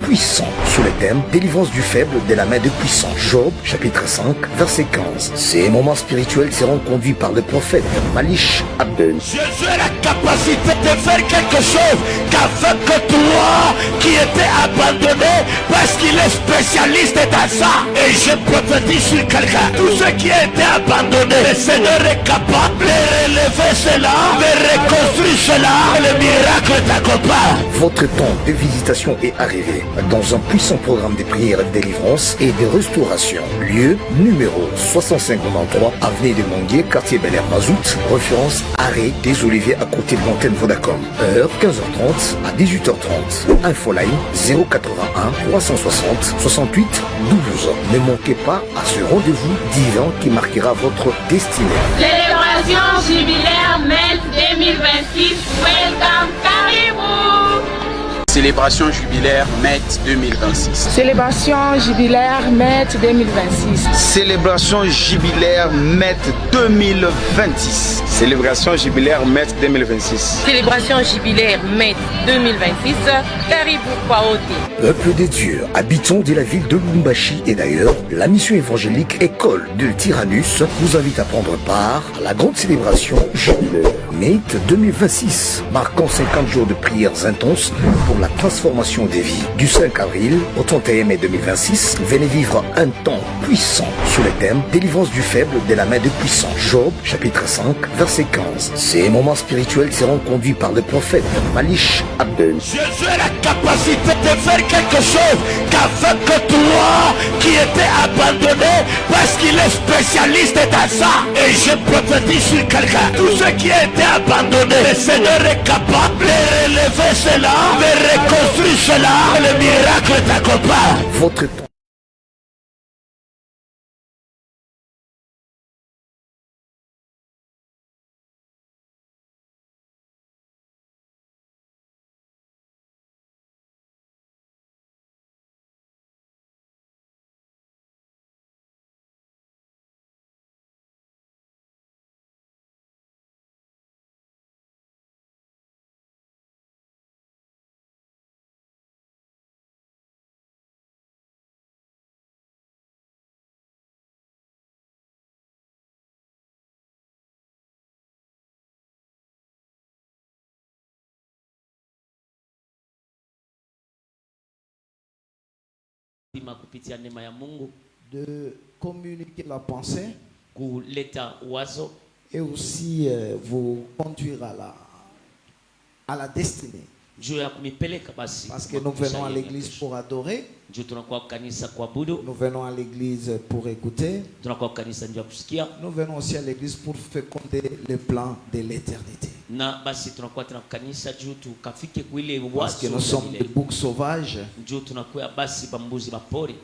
puissant sur le thème délivrance du faible de la main de puissant. Job, chapitre 5, verset 15. Ces moments spirituels seront conduits par le prophète Malish Abdel. Jésus a la capacité de faire quelque chose qu'avec toi qui était abandonné parce qu'il est spécialiste dans ça. Et je prophétise sur quelqu'un. Tout ce qui a été abandonné, le Seigneur est capable de relever cela, de reconstruire cela. Le miracle t'accompagne. Votre temps de visitation est arrivé dans un puissant programme de prière, de délivrance et de restauration. Lieu numéro 6593, avenue de Monguier, quartier Bel Air Mazout, référence arrêt des Oliviers à côté de l'antenne Vodacom. Heure 15h30 à 18h30. Infoline 081 360 68 12. Ne manquez pas à ce rendez-vous divin qui marquera votre destinée. Célébration jubilaire MET 2026. Welcome Caribou. Célébration jubilaire MET 2026. Célébration jubilaire MET 2026. Célébration jubilaire MET 2026. Célébration jubilaire MET 2026. Célébration jubilaire MET 2026. Caribou Kwaote. Peuple des dieux, habitants de la ville de Lubumbashi et d'ailleurs, la mission évangélique École de Tyrannus vous invite à prendre part à la grande célébration jubilaire MET 2026, marquant 50 jours de prières intenses pour la transformation des vies. Du 5 avril au 31 mai 2026, venez vivre un temps puissant sur le thème délivrance du faible de la main de puissant. Job, chapitre 5, verset 15. Ces moments spirituels seront conduits par le prophète Malish Abdel. Jésus a la capacité de faire quelque chose qu'avec toi qui était abandonné parce qu'il est spécialiste dans ça. Et je prophétise sur quelqu'un. Tout ce qui a été abandonné, le Seigneur est capable de relever cela, de reconstruire cela. Le miracle t'accompagne. Votre temps. De communiquer la pensée et aussi vous conduire à la destinée. Parce que nous venons à l'église pour adorer, nous venons à l'église pour écouter, nous venons aussi à l'église pour féconder le plan de l'éternité. Parce que nous sommes des boucs sauvages,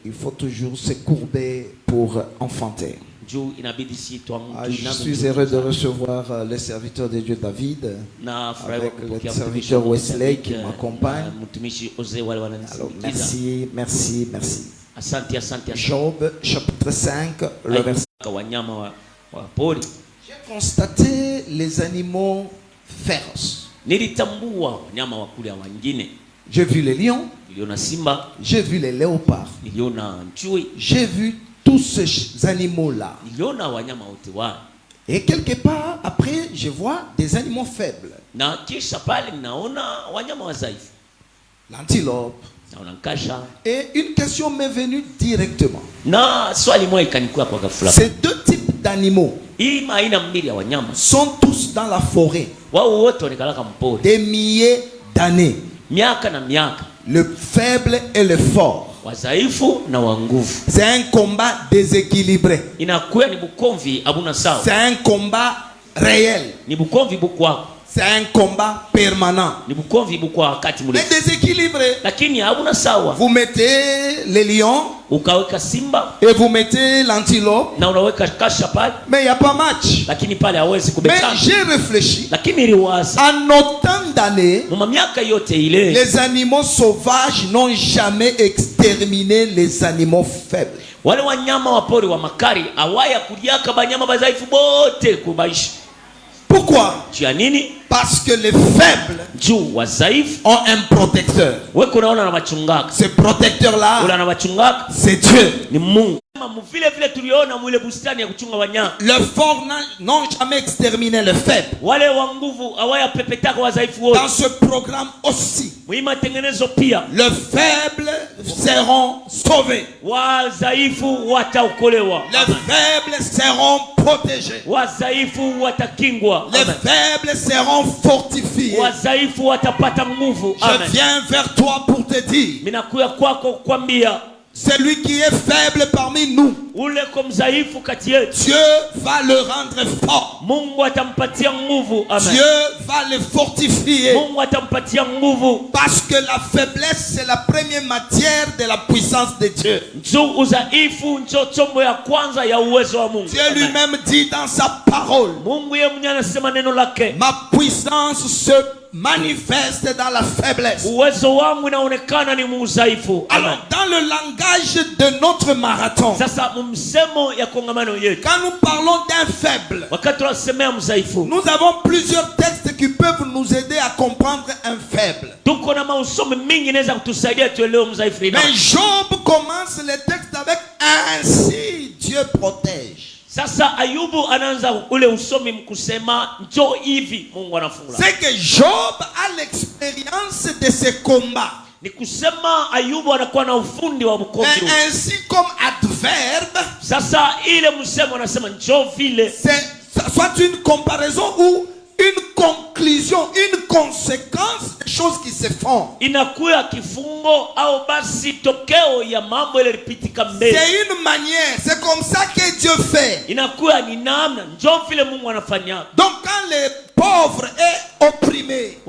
il faut toujours se courber pour enfanter. Je suis heureux de recevoir le serviteur de Dieu David avec le serviteur Wesley qui m'accompagne. Alors merci. Job chapitre 5, le verset. J'ai constaté les animaux féroces. J'ai vu les lions, j'ai vu les léopards, j'ai vu tous ces animaux-là. Et quelque part, après, je vois des animaux faibles. L'antilope. Et une question m'est venue directement. Ces deux types d'animaux sont tous dans la forêt. Des milliers d'années. Le faible et le fort. C'est un combat déséquilibré. C'est un combat réel. C'est un combat permanent. Mais déséquilibré. Vous mettez les lions et vous mettez l'antilope. Mais il n'y a pas match. Mais j'ai réfléchi. En autant d'années, les animaux sauvages n'ont jamais exterminé les animaux faibles. Pourquoi? Parce que les faibles ont un protecteur. Ce protecteur-là, c'est Dieu. Le fort n'ont jamais exterminé le faible. Dans ce programme aussi, les faibles seront sauvés. Les faibles seront protégés. Les faibles seront fortifiés. Je viens vers toi pour te dire, celui qui est faible parmi nous, Dieu va le rendre fort. Dieu va le fortifier. Parce que la faiblesse, c'est la première matière de la puissance de Dieu. Dieu lui-même dit dans sa parole, ma puissance se manifeste dans la faiblesse. Alors, dans le langage de notre marathon, quand nous parlons d'un faible, nous avons plusieurs textes qui peuvent nous aider à comprendre un faible. Mais Job commence le texte avec ainsi Dieu protège. C'est que Job a l'expérience de ces combats. Mais ainsi comme adverbe, c'est soit une comparaison ou une conclusion, une conséquence des choses qui se font. C'est une manière, c'est comme ça que Dieu fait. Donc quand les pauvres est opprimé,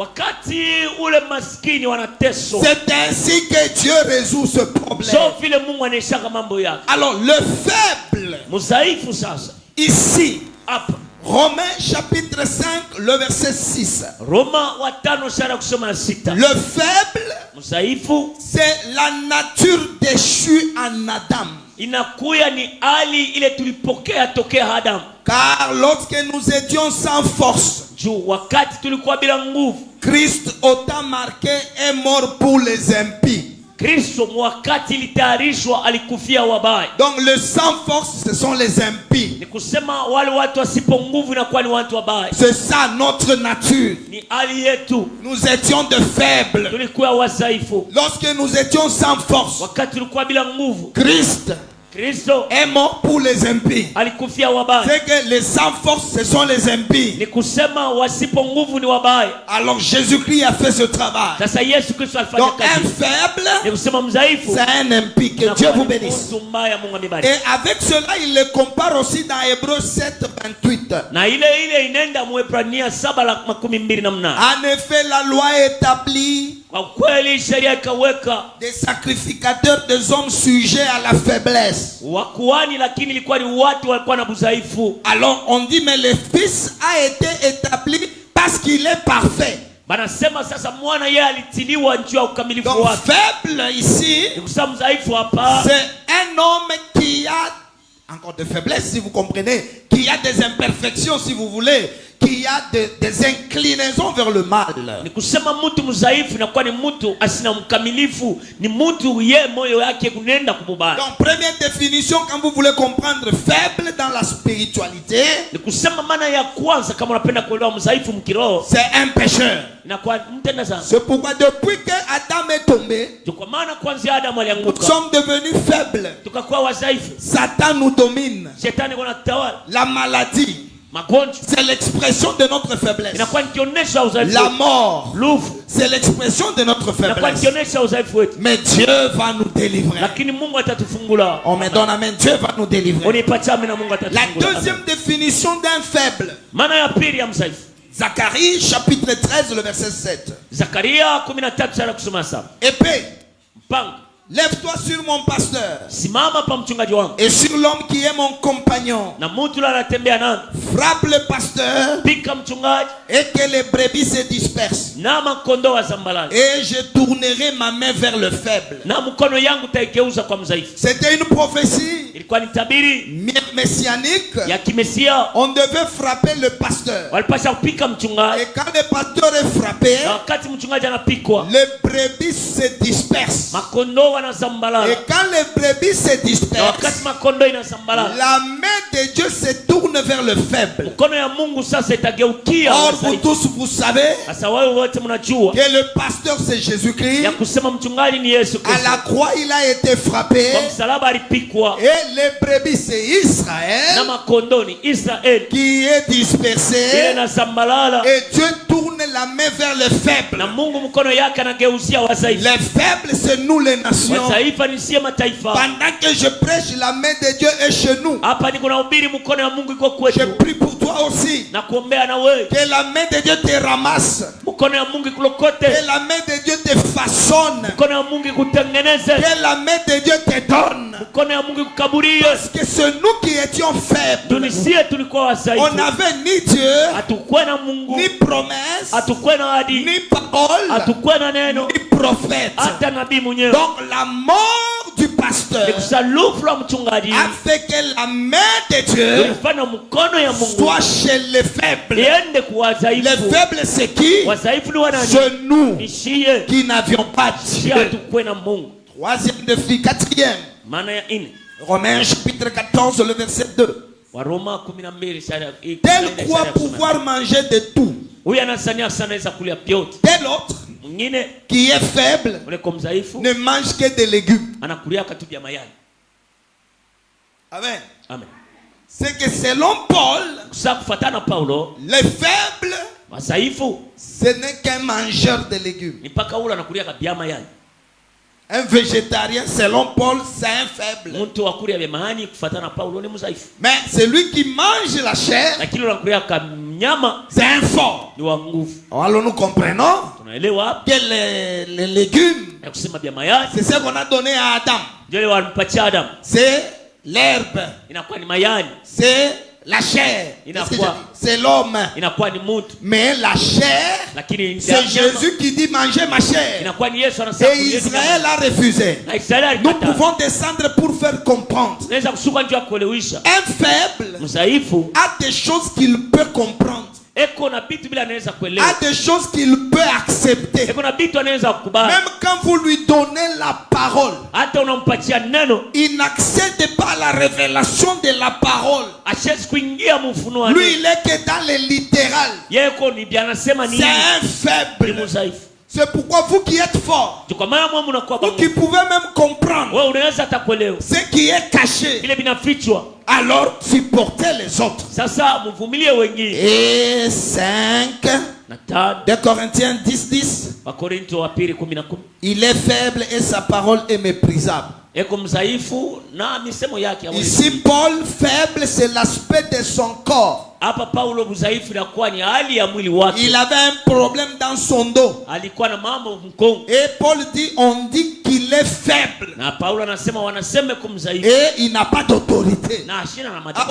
c'est ainsi que Dieu résout ce problème. Alors le faible, ici, Romains chapitre 5, le verset 6. Le faible, c'est la nature déchue en Adam. Car lorsque nous étions sans force, Christ, au temps marqué, est mort pour les impies. Donc le sans force, ce sont les impies. C'est ça notre nature. Nous étions de faibles. Lorsque nous étions sans force, Christ est mort pour les impies. C'est que les sans force, ce sont les impies. Alors Jésus-Christ a fait ce travail. Donc un faible, c'est un impie. Que Dieu vous bénisse. Et avec cela, il le compare aussi dans Hébreux 7, 28. En effet, la loi établit des sacrificateurs, des hommes sujets à la faiblesse. Alors on dit, mais le Fils a été établi parce qu'il est parfait. Donc faible ici, c'est un homme qui a encore de faiblesse, si vous comprenez, qui a des imperfections, si vous voulez, qui a des inclinaisons vers le mal. Donc première définition, quand vous voulez comprendre faible dans la spiritualité, c'est un pécheur. C'est pourquoi depuis que Adam est tombé, nous sommes devenus faibles. Satan nous domine. La maladie, c'est l'expression de notre faiblesse. La mort, c'est l'expression de notre faiblesse. Mais Dieu va nous délivrer. On me donne amen. Dieu va nous délivrer. La deuxième définition d'un faible, Zacharie chapitre 13, le verset 7. Épée. Lève-toi sur mon pasteur. Simama pa mchungaji wangu. Et sur l'homme qui est mon compagnon. Na mtu yule anatembea nami. Frappe le pasteur. Pika mchungaji. Et que les brebis se dispersent. Na makondoo wazambalale. Et je tournerai ma main vers le faible. Na mkono yangu taigeuza kwa mdhaifu. C'était une prophétie. Ilikuwa ni tabiri messianique. Ya kimesia. On devait frapper le pasteur. Walipasha kupika mchungaji. Et quand le pasteur est frappé, na wakati mchungaji anapikwa, les brebis se dispersent. Makondoo wanazambalala. Et quand les brebis se dispersent, na wakati makondoo inazambalala, la main de Dieu se tourne vers le faible. Mkono ya Mungu sasa itageukia. Or vous tous vous savez sasa wewe wote mnajua que le pasteur c'est Jésus-Christ. Ya kusema mchungaji ni Yesu Kristo. À la croix il a été frappé. Kwa msalaba alipikwa. Et les brebis c'est Israël. Na makondoo ni Israel. Qui est dispersé. Ile na zambalala. Et Dieu tourne la main vers les faibles. Na Mungu mkono yake anageuzia wazaifu. Les faibles c'est nous les nations. Wazaifu ni sisi mataifa. Pendant que je prêche, la main de Dieu est chez nous. Hapa niko nahubiri mkono wa Mungu iko kwetu. Je prie pour toi aussi. Na kuombea na wewe. Que la main de Dieu te ramasse. Mkono wa Mungu ikulokote. Que la main de Dieu te façonne. Mkono wa Mungu ikutengeneze. Que la main de Dieu te donne. Mkono wa Mungu ikukaburie. Parce que c'est nous qui étions faibles. Tunisia tulikuwa wazaifu. On n'avait ni Dieu, hatukuwa na Mungu, ni promesse, hatukuwa na ahadi, ni parole, hatukuwa na neno, ni prophète. hata nabii mwenyewe. Donc la mort du pasteur a fait que la main de Dieu soit chez les faibles. Les faibles c'est qui? C'est nous qui n'avions pas Dieu. Troisième défi. Quatrième. Romains chapitre 14 le verset 2. Tel croit pouvoir manger de tout. Tel autre qui est faible ne mange que des légumes. Amen. Amen. C'est que selon Paul, les faibles, ce n'est qu'un mangeur de légumes. Un végétarien, selon Paul, c'est un faible. Mais celui qui mange la chair, c'est un fort. Alors nous comprenons que les légumes, c'est ce qu'on a donné à Adam. C'est l'herbe. C'est la chair. C'est l'homme. Mais la chair, c'est Jésus qui dit mangez ma chair. Et Israël a refusé. Nous pouvons descendre pour faire comprendre. Un faible a des choses qu'il peut comprendre. A des choses qu'il peut accepter. Même quand vous lui donnez la parole, il n'accède pas la révélation de la parole. Lui il est que dans le littéral. C'est un faible. C'est pourquoi vous qui êtes forts, vous qui pouvez même comprendre ce qui est caché, alors supportez les autres. Et 5 de Corinthiens 10. Il est faible et sa parole est méprisable. Ici Paul faible, c'est l'aspect de son corps. Il avait un problème dans son dos. Et Paul dit, on dit qu'il est faible. Et il n'a pas d'autorité. Ah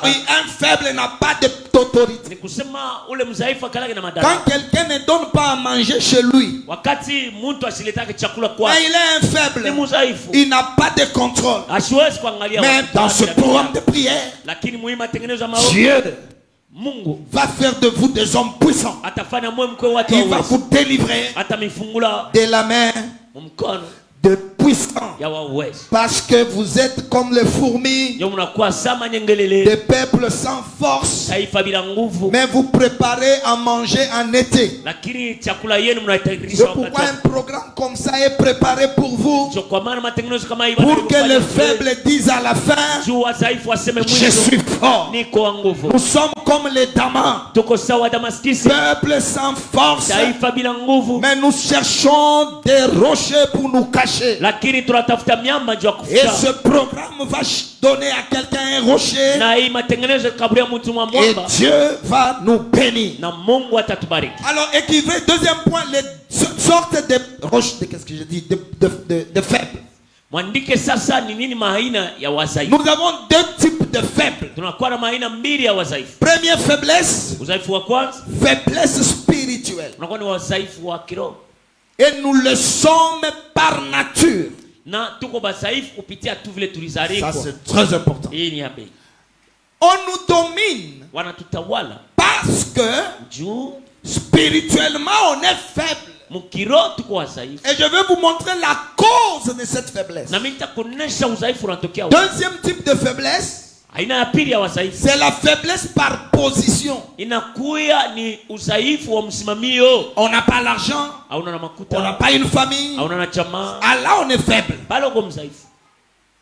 oui, un faible n'a pas d'autorité. Quand quelqu'un ne donne pas à manger chez lui, mais il est un faible, il n'a pas de contrôle. Mais dans ce programme de prière, Dieu va faire de vous des hommes puissants. Il va vous délivrer de la main de puissants. Parce que vous êtes comme les fourmis, des peuples sans force, mais vous préparez à manger en été. C'est pourquoi un programme comme ça est préparé pour vous, pour que les faibles disent à la fin, je suis fort. Nous sommes comme les Damans, peuple sans force, mais nous cherchons des rochers pour nous cacher. Et ce programme va donner à quelqu'un un rocher, et Dieu va nous bénir. Alors écrivez deuxième point, les sortes de roches, qu'est-ce que je dis, de faibles. Mwandike sasa ni nini maina ya wadhaifu. Nous avons deux types de faibles. Tunakuwa na maina mbili ya wadhaifu. Première faiblesse, Udhaifu wa kwanza, faiblesse spirituelle. tunakuwa ni wadhaifu wa kiroho. Et nous le sommes par nature. Na tuko wadhaifu kupitia tu vile Ça tulizaliwa. c'est très important. Hii ni hapi. On nous domine Wanatutawala parce que juu spirituellement on est faible. mkiroho tuko wadhaifu. Et je vais vous montrer la cause de cette faiblesse. Na mimi nitakuonesha udhaifu unatokea wapi. Deuxième type de faiblesse, Aina ya pili ya wadhaifu, c'est la faiblesse par position. inakuya ni udhaifu wa msimamio. On n'a pas l'argent, Hauna na on n'a makuta, pas une famille. hauna na jamaa, Ah là on est faible. bado uko mdhaifu.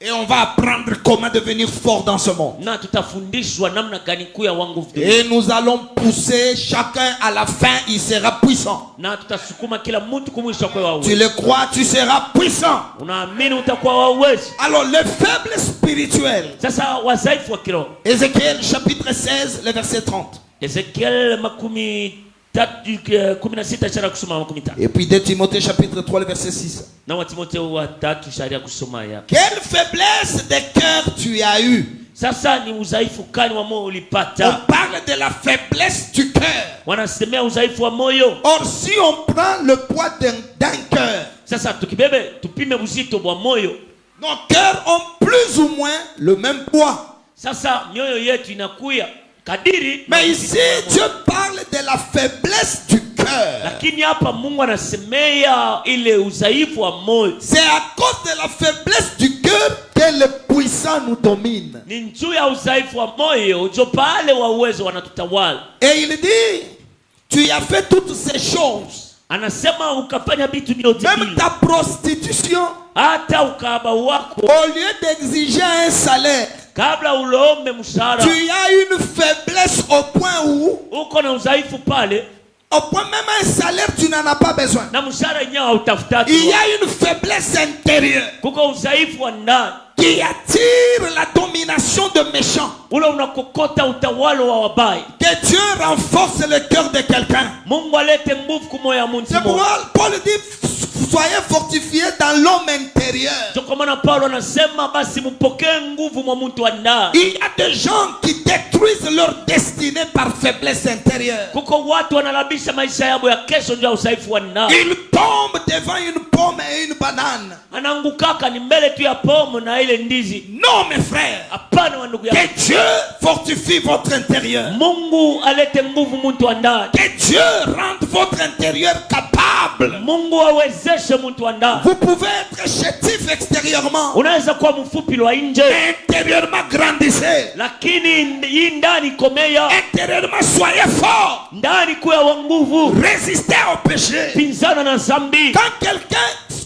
Et on va apprendre comment devenir fort dans ce monde. Na tutafundishwa namna gani kuya wangu vitu. Et nous allons pousser chacun à la fin, il sera puissant. Na tutasukuma kila mtu kumwisha kwa Tu wewe. le crois, tu seras puissant. Unaamini utakuwa wa uwezo. Alors les faibles spirituels. Sasa wadhaifu wa kiroho. Ézéchiel chapitre 16, le verset 30. Ezekiel 16 shara kusoma 15. Et puis 2 Timothée chapitre 3, le verset 6. Na wa Timotheo wa 3 sharia kusoma ya. Quelle faiblesse de cœur tu as eu. Sasa ni udhaifu kani wa moyo On ulipata? parle de la faiblesse du cœur. Wanasemea udhaifu wa moyo. Or si on prend le poids d'un cœur, Sasa tukibebe tupime uzito wa moyo. nos cœurs ont plus ou moins le même poids. Sasa mioyo yetu inakuya kadiri. Mais ici, Dieu parle de la faiblesse du cœur. Lakini hapa Mungu anasemea ile udhaifu wa moyo. C'est à cause de la faiblesse du cœur que le puissant nous domine. Ni juu ya udhaifu wa moyo ndio pale wa uwezo wanatutawala. Et il dit, tu as fait toutes ces choses. Anasema ukafanya vitu vyote Même vile. ta prostitution, Hata ukahaba wako au lieu d'exiger un salaire, kabla uloombe mshahara. tu as une faiblesse au point où, Uko na udhaifu pale au point même un salaire, tu n'en as pas besoin. na mshahara yenyewe hautafutaki. Il y a une faiblesse intérieure Kuko udhaifu wa ndani qui attire la domination de méchants. ule unakokota utawala wa wabaya. Que Dieu renforce le cœur de quelqu'un. Mungu alete nguvu kwa moyo wa mtu C'est mmoja. pourquoi Paul dit, soyez fortifiés dans l'homme intérieur. Ndio kwa maana Paulo anasema basi mpokee nguvu mwa mtu wa ndani. Il y a des gens qui détruisent leur destinée par faiblesse intérieure. Kuko watu wanalabisha maisha yao ya kesho ndio udhaifu wa ndani. Ils tombent devant une pomme et une banane. Anaangukaka ni mbele tu ya pomo na ile ndizi. Non mes frères, Hapana wa ndugu yangu. que Dieu fortifie votre intérieur. Mungu alete nguvu mtu wa ndani. Que Dieu rende votre intérieur capable. Mungu awezeshe mtu wa ndani. Vous pouvez être chétif extérieurement. Unaweza kuwa mfupi lwa nje, Intérieurement grandissez. lakini hii ndani komea. Intérieurement soyez fort. Ndani kuwa wa nguvu. Résistez au péché. Pinzana na dhambi. Quand quelqu'un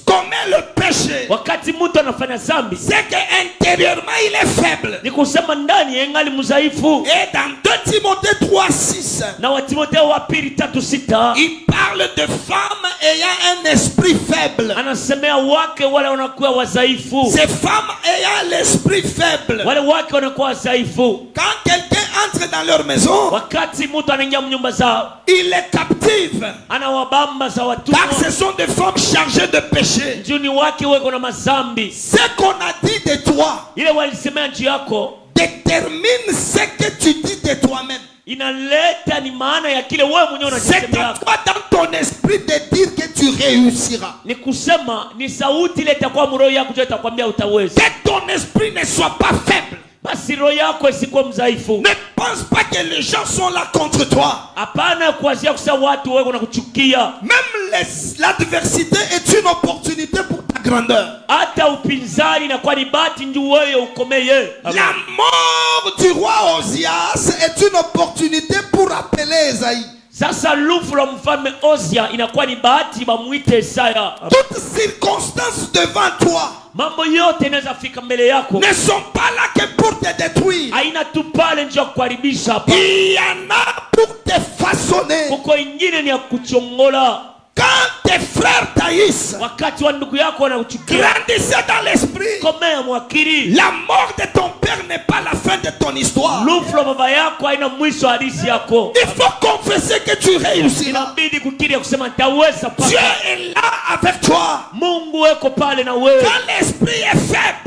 commet le péché, Wakati mtu anafanya dhambi, c'est que intérieurement il est faible. ni kusema ndani yengali mzaifu. Et dans 2 Timothée 3:6, Na wa Timotheo wa pili 3:6 il parle de femmes ayant un esprit faible. anasemea wake wale wanakuwa wadhaifu. Ces femmes ayant l'esprit faible. Wale wake wanakuwa wadhaifu. Quand quelqu'un entre dans leur maison, Wakati mtu anaingia mnyumba zao, il les captive. anawabamba za watu. Car ce sont des femmes chargées de péché. Juni wake weko na mazambi. Ce qu'on a dit de toi Ile walisemea juu yako détermine ce que tu dis de toi-même. inaleta ni maana ya kile wewe mwenyewe C'est unajisemea. à toi dans ton esprit de dire que tu réussiras. Ni kusema ni sauti ile itakuwa mroho yako ndio itakwambia utaweza. Que ton esprit ne soit pas faible. Basi roho yako isikuwe mdhaifu. Ne pense pas que les gens sont là contre toi. Hapana kuanzia kusema watu wewe unakuchukia. Même l'adversité est une opportunité pour ta grandeur. Hata upinzani inakuwa ni bahati ndio wewe ukomeye. La mort du roi Osias est une opportunité pour appeler Esaïe. Sasa lufu la mfalme Osia inakuwa ni bahati bamuite Isaya. Toutes circonstances devant toi Mambo yote inaweza fika mbele yako. ne sont pas là que pour te détruire. Haina tu pale ndio kuharibisha hapa. Il y en a pour te façonner. Kuko ingine ni ya kuchongola. Quand tes frères taillissent, Wakati wa ndugu yako wanakuchukia, grandissez dans l'esprit. komea mwakili. La mort de ton père n'est pas la fin de ton histoire. Lufu la baba yako haina mwisho hadithi yako. Il faut confesser que tu réussiras. Inabidi kukiri ya kusema nitaweza Dieu paka. est là avec toi. Mungu weko pale na wewe. Quand l'esprit est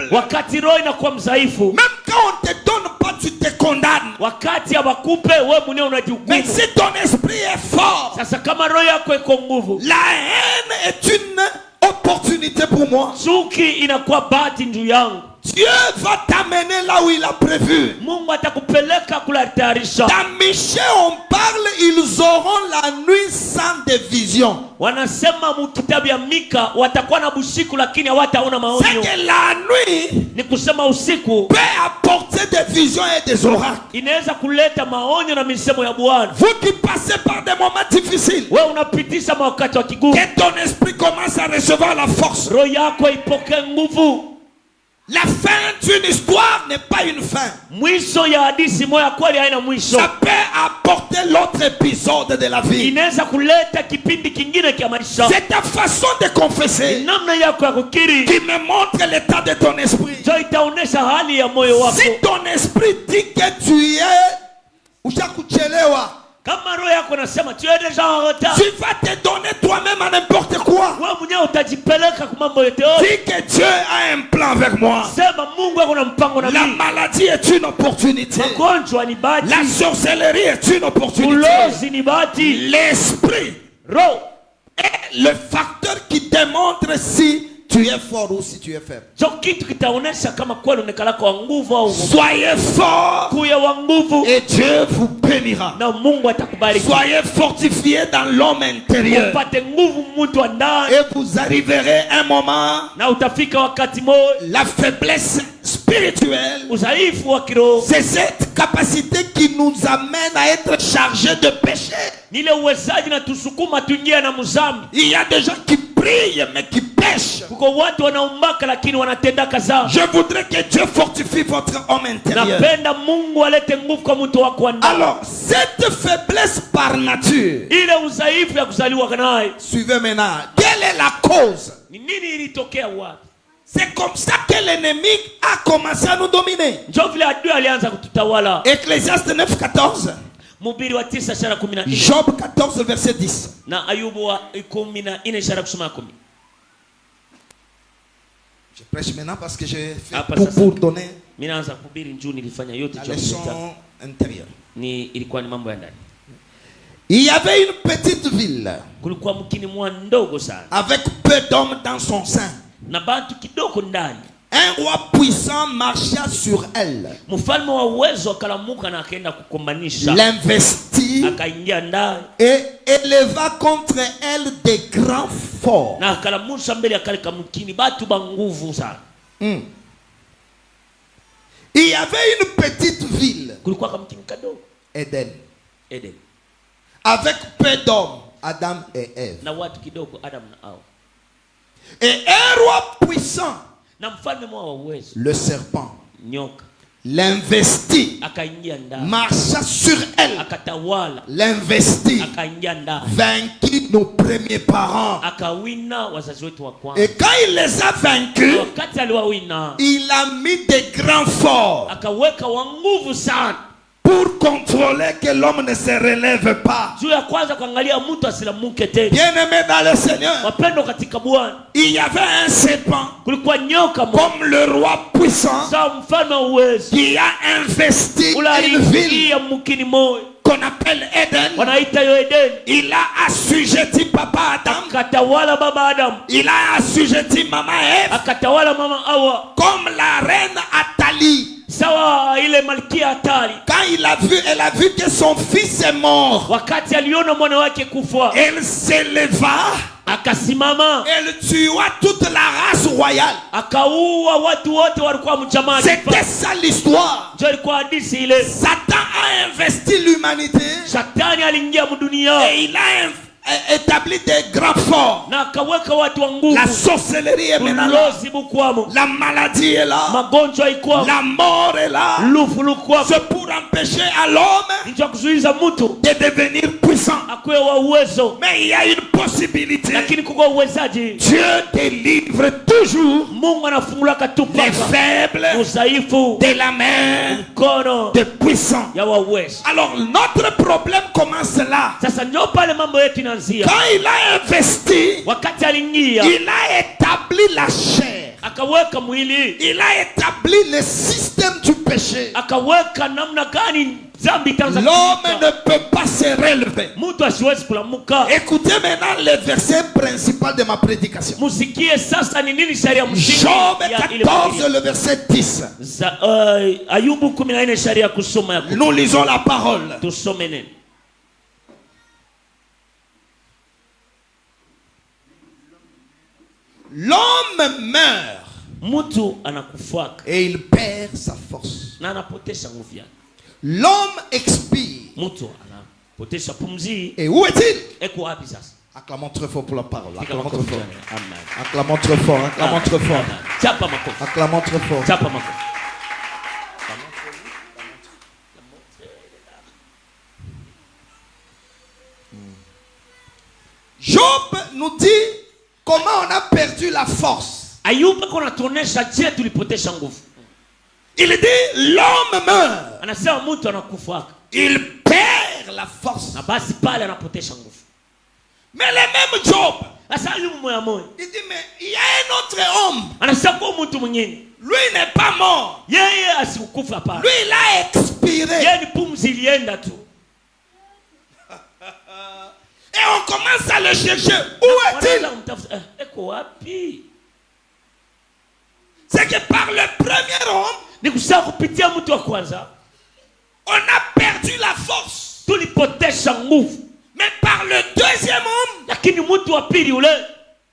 faible. Wakati roho inakuwa mzaifu. Même quand on te donne pas, tu te condamnes. Wakati hawakupe wewe mwenyewe unajihukumu. Mais si ton esprit est fort, Sasa kama roho yako iko nguvu, la haine est une opportunité pour moi. chuki inakuwa bahati juu yangu. Dieu va t'amener là où il a prévu. Mungu atakupeleka kulatayarisha. Dans Michée on parle, ils auront la nuit sans des visions. Wanasema mkitabu ya Mika watakuwa na busiku lakini hawataona maonyo. C'est que la nuit Ni kusema usiku peut apporter des visions et des oracles. inaweza kuleta maonyo na misemo ya Bwana. Vous qui passez par des moments difficiles, Wewe unapitisha wakati wa kigumu, que ton esprit commence à recevoir la force. roho yako ipokee nguvu. La fin d'une histoire n'est pas une fin. Mwisho ya hadithi moja kweli haina mwisho. Ça peut apporter l'autre épisode de la vie. Inaweza kuleta kipindi kingine kia maisha. C'est ta façon de confesser Namna yako ya kukiri qui me montre l'état de ton esprit. ndio itaonesha hali ya moyo wako. Si ton esprit dit que tu es ushakuchelewa, Kama roho yako nasema tu es déjà en retard, tu vas te donner toi-même à n'importe quoi. wewe mwenyewe utajipeleka kwa mambo yote. Dis que Dieu a un plan avec moi. Sema Mungu ako na mpango na La mimi. maladie est une opportunité. Magonjwa ni bahati. La sorcellerie est une opportunité. Ulozi ni bahati. L'esprit Roho est le facteur qui démontre si tu es fort ou si tu es faible. ndio kitu kitaonesha kama kweli unaonekana kwa nguvu au Soyez fort kuya wa nguvu, et Dieu vous bénira. na Mungu atakubariki. Soyez fortifiés dans l'homme intérieur Upate nguvu mtu wa ndani, et vous arriverez un moment, na utafika wakati moja la faiblesse spirituelle, udhaifu wa kiroho c'est cette capacité qui nous amène à être chargés de péché. nile uwezaji na tusukuma tuingie na mzambi. Il y a des gens qui prient mais qui pêchent. Kuko watu wanaombaka lakini wanatenda kaza. Je voudrais que Dieu fortifie votre homme intérieur. Napenda Mungu alete nguvu kwa mtu wako wa ndani. Alors, cette faiblesse par nature, Ile udhaifu ya kuzaliwa nayo, suivez maintenant, quelle est la cause? ni nini ilitokea wapi? C'est comme ça que l'ennemi a commencé à nous dominer. Ndio vile adui alianza kututawala. Ecclésiaste 9, 14. Mhubiri wa 9:14 Job 14, verset 10. na Ayubu wa 14:10. Je prêche maintenant parce que j'ai fait Après tout ça, pour donner Mimi naanza kuhubiri njoo nilifanya yote la juu ya leçon intérieure. ilikuwa ni mambo ya ndani. Il y avait une petite ville Kulikuwa mkini mwa ndogo sana avec peu d'hommes dans son sein. na bantu kidogo ndani. Un roi puissant marcha sur elle, Mfalme wa uwezo akalamuka na akaenda kukombanisha, l'investit akaingia ndani et éleva contre elle des grands forts. na akalamusha mbele akaleka mkini batu ba nguvu sana. Il y avait une petite ville, Kulikuwa kama mkini kadogo Éden, Eden, avec peu d'hommes, Adam et Ève. na watu kidogo Adam na Hawa, Et un roi puissant, na mfalme mwa wa uwezo le serpent, nyoka l'investit, akaingia ndani, marcha sur elle, akatawala, l'investit, akaingia ndani, vainquit nos premiers parents. akawina wazazi wetu wa kwanza. Et quand il les a vaincus, Wakati aliwawina il a mis des grands forts akaweka wa nguvu sana pour contrôler que l'homme ne se relève pas. juu ya kwanza kuangalia mtu asilamuke tena. Bien-aimé dans le Seigneur, Wapendo katika Bwana, il y avait un serpent kulikuwa nyoka mmoja comme le roi puissant sawa mfalme wa uwezo qui a investi ule une ville aliingia mkini moyo qu'on appelle Éden. wanaita yo Edeni, Il a assujetti papa Adam, akatawala baba Adamu, il a assujetti maman Ève, akatawala mama Hawa comme la reine Athalie. sawa ile malkia Hatari. Quand elle a vu que son fils est mort, Wakati aliona mwana wake kufa, elle s'éleva, akasimama elle tua toute la race royale. akaua watu wote walikuwa mjamaa. C'était ça l'histoire. Ndio ilikuwa hadithi ile. Satan a investi l'humanité Shetani aliingia mdunia et il a établi des grands forts. na akaweka watu wa nguvu. La sorcellerie est maintenant là. Ulozi bukwamo, La maladie est là. magonjwa ikwamo, La mort est là. lufu lukwamo. C'est pour empêcher à l'homme Ndio kuzuiza mtu de devenir puissant. akuwe wa uwezo, Mais il y a une possibilité. lakini kuko uwezaji. Dieu délivre toujours Mungu anafungulaka tu les paka faibles udhaifu de la main mkono des puissants. ya wa uwezo. Alors notre problème commence là. Sasa ndio pale mambo yetu inaanzia. Quand il a investi, Wakati aliingia il a établi la chair. Il a établi le système du péché. L'homme ne peut pas se relever. Écoutez maintenant le verset principal de ma prédication. Job 14, le verset 10. Nous lisons la parole. L'homme meurt et il perd sa force. L'homme expire. Et où est-il? Acclamons très fort pour la parole. Acclamons très fort. Acclamons très fort. Acclamons très fort. Acclamons très fort. Job nous dit comment on a perdu la force. Il dit l'homme meurt. Il perd la force. Mais le même Job, il dit mais il y a un autre homme. Lui n'est pas mort. Lui il a expiré. Et on commence à le chercher. Où est-il? C'est que par le premier homme, on a perdu la force. Mais par le deuxième homme,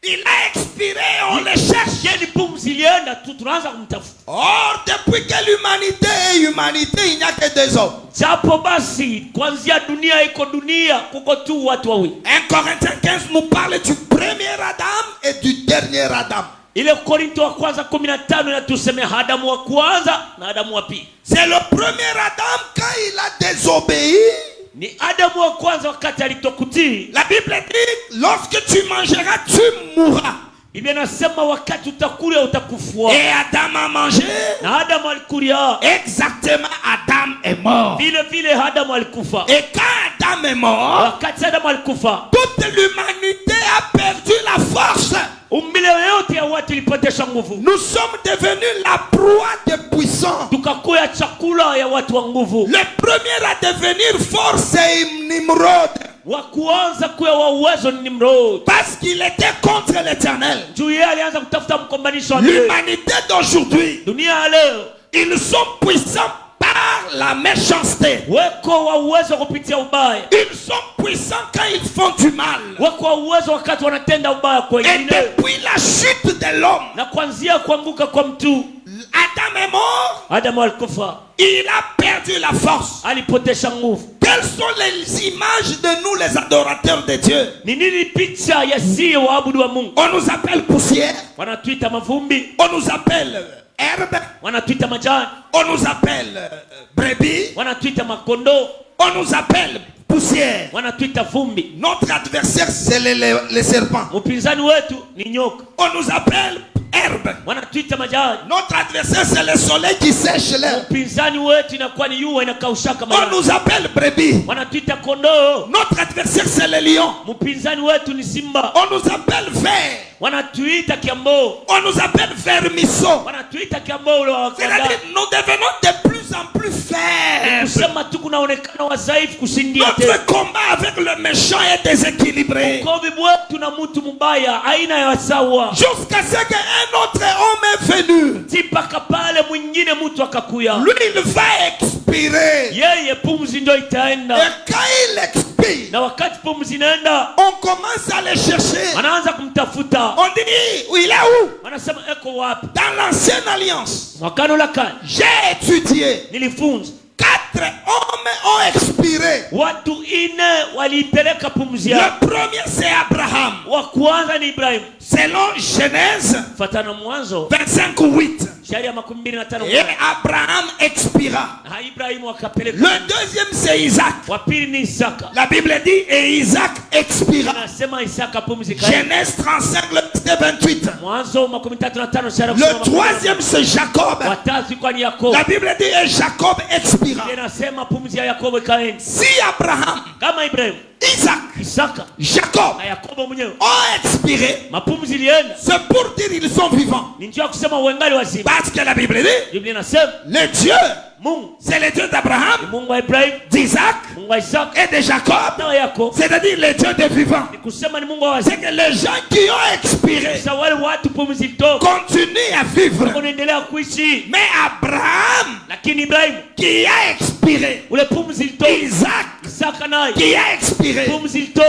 il a expiré et on le cherche. Or, depuis que l'humanité est humanité, il n'y a que deux hommes. 1 Corinthiens 15 nous parle du premier Adam et du dernier Adam. C'est le premier Adam quand il a désobéi. La Bible dit, lorsque tu mangeras, tu mourras. Et Adam a mangé. Exactement, Adam est mort. Et quand Adam est mort, toute l'humanité a perdu la force. Nous sommes devenus la proie des puissants. Le premier à devenir fort, c'est Nimrod. Parce qu'il était contre l'Éternel. L'humanité d'aujourd'hui, ils sont puissants par la méchanceté. Ils sont puissants quand ils font du mal. Et depuis la chute de l'homme, Adam est mort. Il a perdu la force. Quelles sont les images de nous les adorateurs de Dieu? On nous appelle poussière. On nous appelle herbe. On nous appelle brebis. On nous appelle poussière. Notre adversaire c'est les serpents. On nous appelle herbe. Notre adversaire c'est le soleil qui sèche l'herbe. On nous appelle brebis. Notre adversaire c'est le lion. On nous appelle ver. On nous appelle vermisseau. C'est-à-dire nous devenons de plus en plus faibles. Notre combat avec le méchant est déséquilibré. Jusqu'à ce qu'un autre homme est venu. Lui il va expirer. Et quand il expire, on commence à le chercher. On dit, il est où? Dans l'ancienne alliance, j'ai étudié. 4 hommes ont expiré. Le premier c'est Abraham. Selon Genèse 25:8. Et Abraham expira. Le deuxième c'est Isaac. La Bible dit et Isaac expira. Genèse 35 le verset 28. Le troisième c'est Jacob. La Bible dit et Jacob expira. Si Abraham Isaac, Jacob ont expiré. C'est pour dire qu'ils sont vivants. Parce que la Bible dit, le Dieu, c'est le Dieu d'Abraham, d'Isaac et de Jacob. C'est-à-dire le Dieu des vivants. C'est que les gens qui ont expiré continuent à vivre. Mais Abraham qui a expiré, Isaac qui a expiré,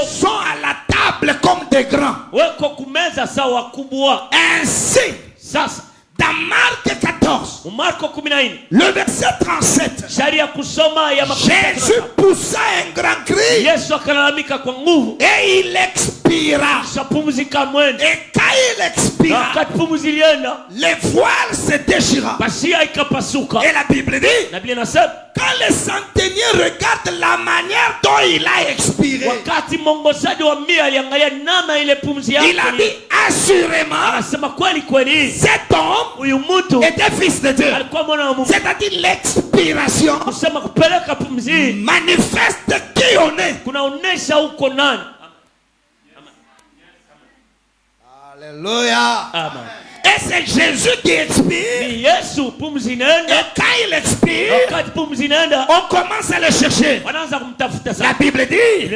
sont à la table comme des grands. Ainsi, dans Marc 14, le verset 37, Jésus poussa un grand cri et il expira. Et quand il expira, les voiles se déchira. Et la Bible dit, quand les centeniers regardent la manière dont il a expiré, il a dit assurément, cet homme était fils de Dieu. C'est-à-dire l'expiration manifeste qui on est. Alléluia. Amen. Et c'est Jésus qui expire. Et quand il expire, on commence à le chercher. La Bible dit,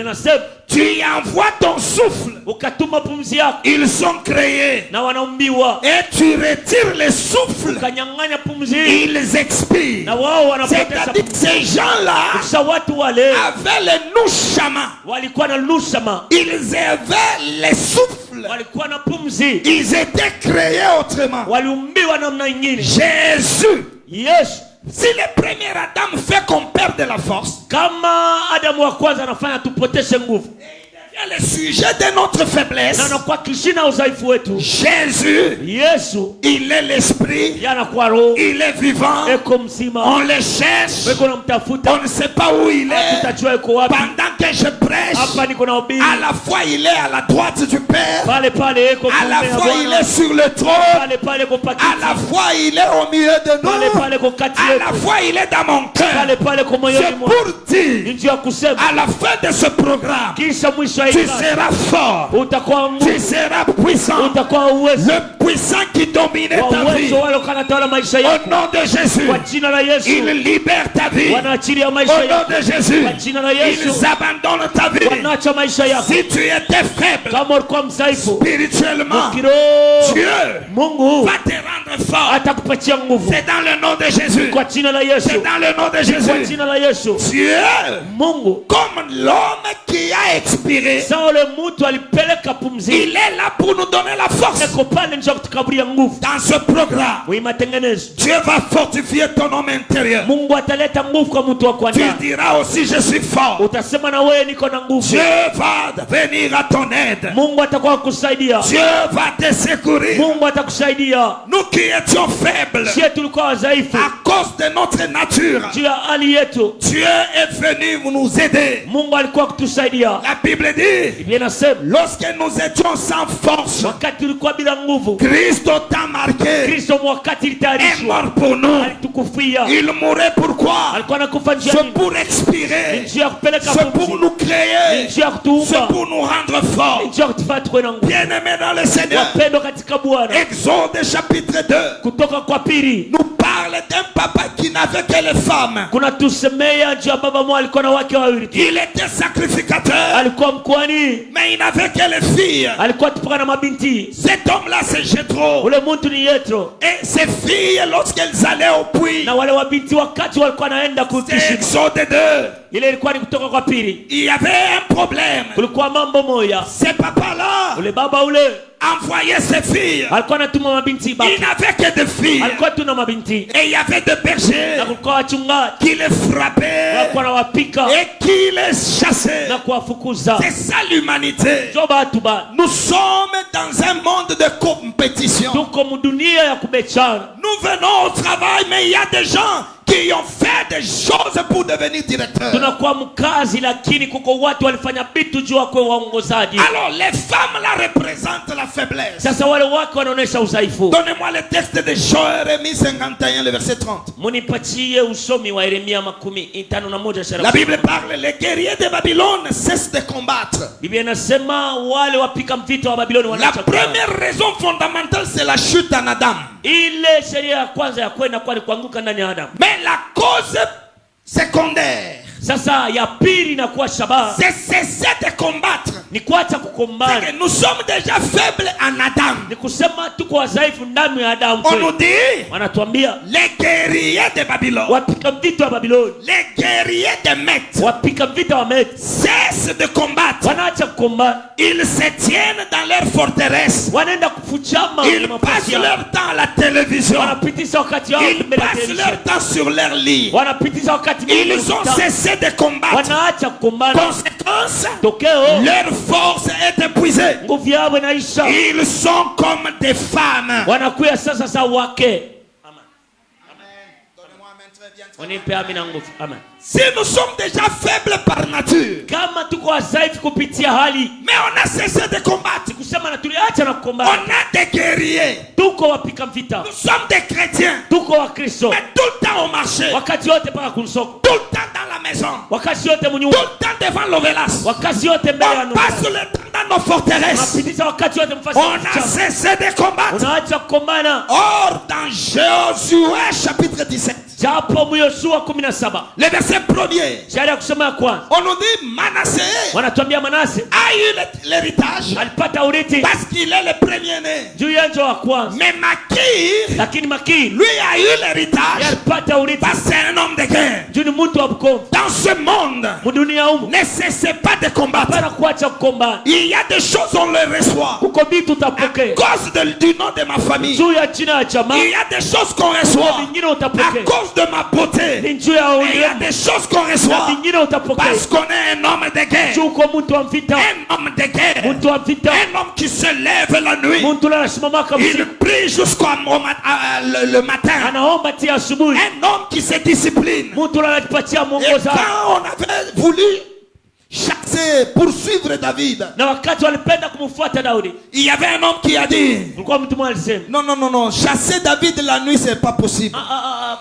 tu y envoies ton souffle. Ils sont créés. Et tu retires le souffle. Ils expirent. C'est-à-dire que ces gens-là avaient le nouchama. Ils avaient le souffle. Ils étaient créés autrement. Jésus. Si le premier Adam fait qu'on perd de la force, le sujet de notre faiblesse, Jésus, il est l'esprit, il est vivant, on le cherche, on ne sait pas où il est. Pendant que je prêche, à la fois il est à la droite du Père, à la fois il est sur le trône, à la fois il est au milieu de nous, à la fois il est dans mon cœur. C'est pour dire, à la fin de ce programme, tu seras fort, tu seras puissant, le puissant qui dominait ta vie. Au nom de Jésus, il libère ta vie. Au nom de Jésus, il abandonne ta vie. Si tu étais faible spirituellement, Dieu va te rendre fort. C'est dans le nom de Jésus. C'est dans le nom de Jésus. Dieu, comme l'homme qui a expiré, il est là pour nous donner la force. Dans ce programme, Dieu va fortifier ton homme intérieur. Tu diras aussi, je suis fort. Dieu va venir à ton aide. Dieu va te secourir. Nous qui étions faibles à cause de notre nature, Dieu est venu nous aider. La Bible dit, lorsque nous étions sans force, Christ t'a marqué, est mort pour nous. Il mourait pourquoi? C'est pour expirer, c'est pour nous créer, c'est pour nous rendre forts. Bien-aimés dans le Seigneur, Exode chapitre 2 nous parle d'un papa qui n'avait que les femmes. Il était sacrificateur, mais il n'avait que les filles. Cet homme-là, c'est Jéthro. Et ses filles, lorsqu'elles allaient au puits, c'est Exode 2. Il y avait un problème. Ces papas-là envoyaient ses filles. Il n'avait que des filles. Et il y avait des bergers qui les frappaient et qui les chassaient. C'est ça l'humanité. Nous sommes dans un monde de compétition. Nous venons au travail, mais il y a des gens qui ont fait des choses choses pour devenir directeur. Tunakuwa mkazi lakini kuko watu walifanya vitu juu kwa waongozaji. Alors les femmes là représentent la faiblesse. Sasa wale wake wanaonesha udhaifu. Donnez-moi le texte de Jérémie 51 le verset 30. Munipatie usomi wa Yeremia 51. La Bible parle les guerriers de Babylone cessent de combattre. Biblia inasema wale wapika vita wa Babiloni wanaacha. La première raison fondamentale c'est la chute en Adam. Ile sheria ya kwanza ya kwenda kwa kuanguka ndani ya Adam. Mais la cause secondaire, sasa ya pili na kuwa shabaha, c'est cesser de combattre. Ni kuacha kukombana. C'est que nous sommes déjà faibles en Adam. Ni kusema tuko wadhaifu ndani ya Adam. On nous dit, wanatuambia les guerriers de Babylone, wapika vita wa Babiloni, les guerriers de Mède, wapika vita wa Mède, cessent de combattre. Wanaacha kukombana. Ils se tiennent dans leur forteresse. Wanaenda kufuchama. Ils passent leur temps à la télévision. Wanapitisha wakati wao. Ils passent leur temps sur leur lit. Wanapitisha wakati wao. Ils ont cessé de combattre. Wanaacha kukombana. Conséquence, tokeo, leur force est épuisée. Nguvu yao inaisha. Ils sont comme des femmes. Wanakuya sasa sawa wake. Amen. Donnez-moi un main très bien. Unipe amina nguvu. Amen. Si nous sommes déjà faibles par nature, kama tuko wadhaifu kupitia hali, mais on a cessé de combattre. Kusema na tuliacha na kukombana. On a des guerriers. Tuko wapika vita. Nous sommes des chrétiens. Tuko wa Kristo. Mais tout le temps au marché. Wakati yote paka kunsoko. Tout le temps dans la maison. Wakati yote munyumba. Tout le temps devant l'ovelas. Wakati yote mbele ya On passe le temps dans nos forteresses. Mapitisa wakati yote mfasi. On a cessé de combattre. Unaacha kukombana. Or dans Josué chapitre 17. Japo Yoshua 17. Le verset premier. Sharia kusema ya kwanza. On nous dit Manasseh. Wanatuambia Manase a eu l'héritage. Alipata urithi. Parce qu'il est le premier-né. Juu ya njo wa kwanza. Mais Makir, lakini Makir, lui a eu l'héritage. Alipata urithi. Parce que c'est un homme de guerre. Juu ni mtu wa mkono. Dans ce monde, mudunia humu, ne cessez pas de combattre. Hapana kuacha kukombana. Il y a des choses on les reçoit. Kuko vitu utapokea. À cause du nom de ma famille. Juu ya jina ya chama. Il y a des choses qu'on reçoit. À cause de ma beauté. Ni juu ya il y a des choses qu'on reçoit. Parce qu'on est un homme de guerre. Juu kwa mtu wa vita. Un homme de guerre. Mtu wa vita. Un homme qui se lève la nuit. Mtu anasimama kama il prie jusqu'au le matin. Anaomba tia asubuhi. Un homme qui se discipline. Mtu anajipatia mwongozo. Et quand on avait voulu chasser, poursuivre David, na wakati walipenda kumfuata Daudi, il y avait un homme qui a dit, non non non non, chasser David la nuit c'est pas possible.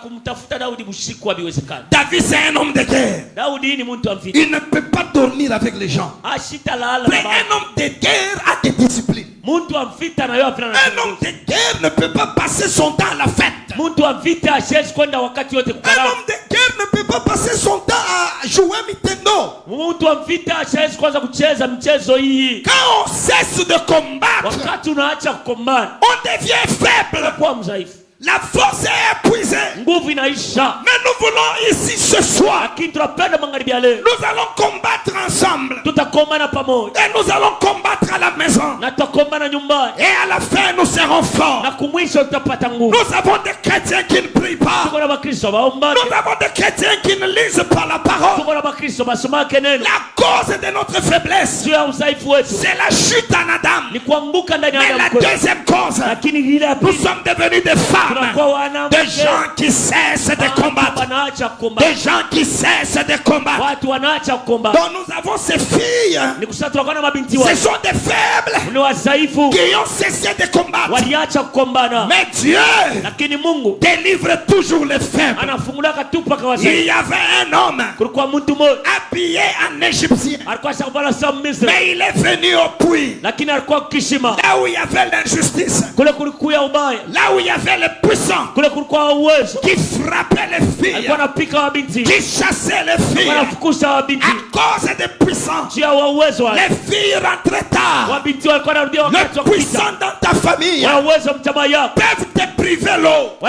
kumtafuta Daudi usiku habiwezekani. David c'est un homme de guerre. Daudi ni mtu wa vita. Il ne peut pas dormir avec les gens. Mais un homme de guerre a des disciplines. Mtu wa vita na yeye afana. Un homme de guerre ne peut pas passer son temps à la fête. Mtu wa vita hawezi kwenda wakati wote kukarao. Un homme de guerre ne peut pas passer son temps à jouer Nintendo. Mtu wa vita hawezi kwanza kucheza mchezo hii. Quand on cesse de combattre, wakati unaacha kukombana, on devient faible. Kwa mzaifu. La force est épuisée. Nguvu inaisha. Mais nous voulons ici ce soir. Lakini tunapenda magharibi ya leo. Nous allons combattre ensemble. Tutakombana pamoja. Et nous allons combattre à la maison. Na tutakombana nyumbani. Et à la fin nous serons forts. Na kumwisho tutapata nguvu. Nous avons des chrétiens qui ne prient pas. Tuko na Wakristo waomba. Nous avons des chrétiens qui ne lisent pas la parole. Tuko na Wakristo basoma keneno. La cause de notre faiblesse, c'est la chute en Adam. Ni kuanguka ndani ya Adam. Mais la deuxième cause, lakini ile ya nous sommes devenus des femmes. Des gens qui cessent de combattre. Des gens qui cessent de combattre. Donc nous avons ces filles. Ce sont des faibles qui ont cessé de combattre. Mais Dieu délivre toujours les faibles. Il y avait un homme habillé en égyptien. Mais il est venu au puits. Là où il y avait l'injustice. Là où il y avait les puissants. Qui frappait les filles. Qui chassait les filles. À cause des puissants. Les filles rentraient tard. Les puissants dans ta famille peuvent te priver l'eau. Ou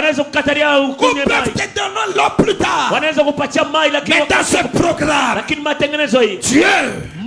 peuvent te donner l'eau plus tard. Mais dans ce programme, Dieu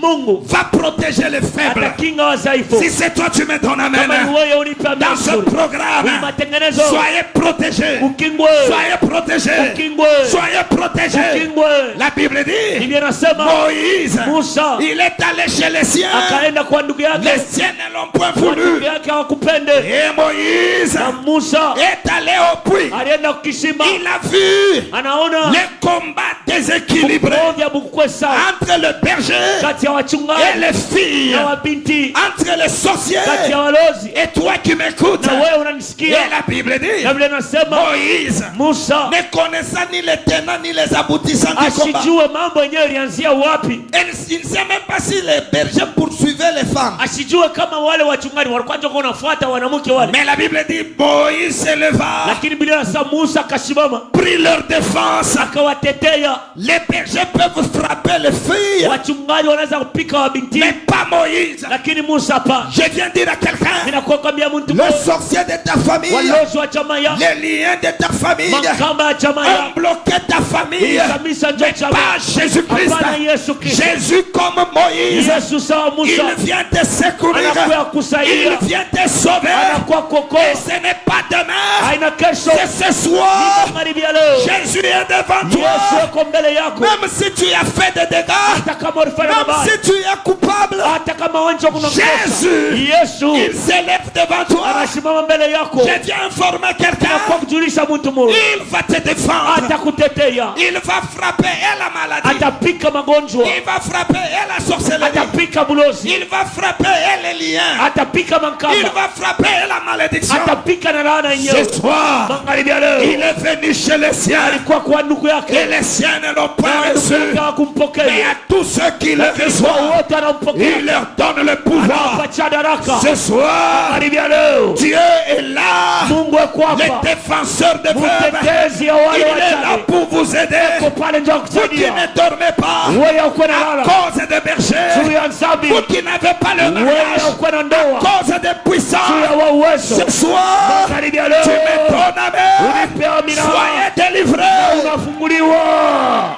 Mungu va protéger les faibles. atakinga wadhaifu. Si c'est toi, tu mets ton amen. Kama ni wewe unipe amen Dans ce nzuri. programme, Hii matengenezo soyez protégés. ukingwe. Soyez protégés. Ukingwe. Soyez protégés. Ukingwe. La Bible dit, Biblia inasema Moïse, Musa il est allé chez les siens. akaenda kwa ndugu Les yake. siens ne l'ont point Kwa ndugu voulu. yake hawakupende. Et Moïse Na Musa est allé au puits. alienda kukishima. Il a vu Anaona les combats déséquilibrés kovya bukwe sawa entre le berger kati ya et wachungaji les filles, na wabinti, entre les sorciers kati ya walozi. et toi qui m'écoutes. Na wewe Et unanisikia. la Bible dit, Na Biblia inasema Moïse, Musa ne connaissant ni les tenants ni les aboutissants du combat, asijue mambo yenyewe ilianzia wapi. il ne sait même pas si les bergers poursuivaient les femmes. Asijue kama wale wachungaji walikuwa ndio wanafuata wanawake wale. Mais la Bible dit, Moïse se leva, Lakini Biblia inasema Musa akasimama prit leur défense. akawatetea. Les bergers peuvent frapper les filles, Wachungaji wanaweza kupika wabinti, mais pas Moïse. lakini Musa hapa. Je viens dire à quelqu'un, Ninakuambia mtu le sorcier de ta famille, walozi wa chama ya les liens de ta famille makamba ya chama ont ya bloqué ta famille. isamisa ndio chama. Pas Jésus-Christ. Hapana Yesu Kristo. Jésus comme Moïse, Yesu sawa Musa il vient te secourir, anakuwa kusaidia, il vient te sauver. anakuwa kokoa. Et ce n'est pas demain, Haina kesho, c'est ce soir. magharibi ya leo. Jésus est devant Yesu toi. yuko mbele yako. Même si tu as fait des dégâts, Hata kama ulifanya même mabaya, si tu es coupable, hata kama wewe kuna kosa, Jésus, Yesu il s'élève devant toi. anasimama mbele yako. Je viens informer quelqu'un, Kwa kujulisha mtu mmoja, il va te défendre. atakutetea, Il va frapper et la maladie. atapika magonjwa, Il va frapper et la sorcellerie. atapika bulozi, Il va frapper et les liens. atapika Il mankamba, va frapper et la malédiction. atapika na laana yenyewe. Ce soir, Magharibi ya leo il est venu chez les siens. alikuwa kwa ndugu Et yake, les siens ne l'ont pas na ndugu reçu. yake Mais hakumpokea. à tous ceux qui le Kwa reçoivent, wote anampokea, il leur donne le pouvoir. anapatia daraka. Ce soir, Magharibi ya leo Dieu est là. Mungu yuko Le hapa, défenseur des peuples. mtetezi ya Il wale est là wachane. pour vous aider. Uko pale ndio Vous qui kusaidia ne dormez pas wewe, uko na à lala cause des juu bergers. ya nsabi, Vous qui n'avez pas le wewe mariage uko na à ndoa cause des puissants. juu ya wa uwezo. Ce soir, Magharibi ya tu mets leo ton amen. unipe amina, Soyez délivrés. unafunguliwa.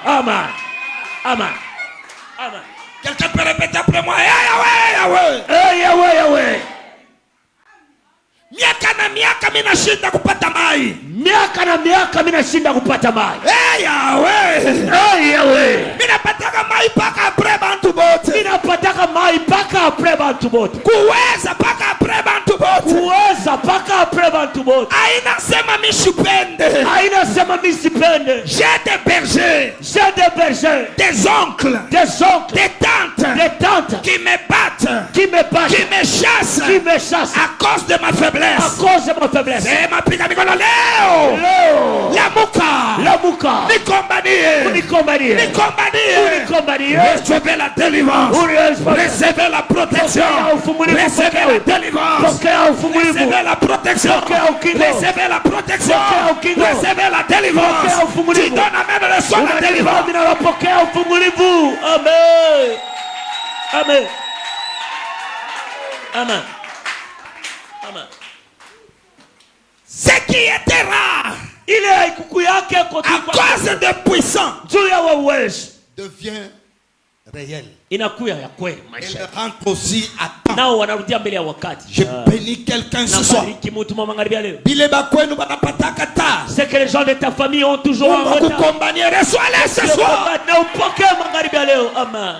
Amen, amen, amen. Quelqu'un peut répéter après moi. Yahweh, Yahweh. Eh, Yahweh, Yahweh. Miaka na miaka mimi nashinda kupata mai. Miaka na miaka mimi nashinda kupata mai. Yahweh. Eh, Yahweh. Mimi napataka mai paka après bantu bote. Mimi napataka mai paka apre bantu bote. Kuweza paka après bantu bote. Kuweza paka apre bantu bote. Aina sema mishupende. Haina sema mimi sipende. J'ai des bergers, J'ai des bergers, des oncles, des oncles, des tantes des tantes qui me battent, qui me battent, qui me chassent qui me chassent à cause de ma à faiblesse. cause de ma faiblesse. Eh, mapiga mikono leo. Leo Lamuka. lamuka Nikombanie. unikombanie, Nikombanie. unikombanie, Recevez la délivrance. Recevez la protection. Recevez la délivrance. pokea ufungulivu, Recevez la protection. Pokea ukingo. Recevez la protection. Pokea ukingo. Recevez la Pokea délivrance. ufungulivu. Tu donnes même le son de délivrance. ninapokea ufungulivu. Amen, amen, amen, amen. Ce qui était rare Ile ikuku yake à kotupa cause des puissants juu ya wawezi devient réel. inakuya ya kweli Elle maisha. rentre aussi à temps. Nao wanarudia mbele ya wakati. Je bénis quelqu'un ce soir. Nabariki mtu mwa magharibi ya leo. Bile bakwenu banapataka taa. C'est que les gens de ta famille ont toujours un Mungu retard. kukombanie. Reçois-les ce soir. Na upokee magharibi ya leo. Amen.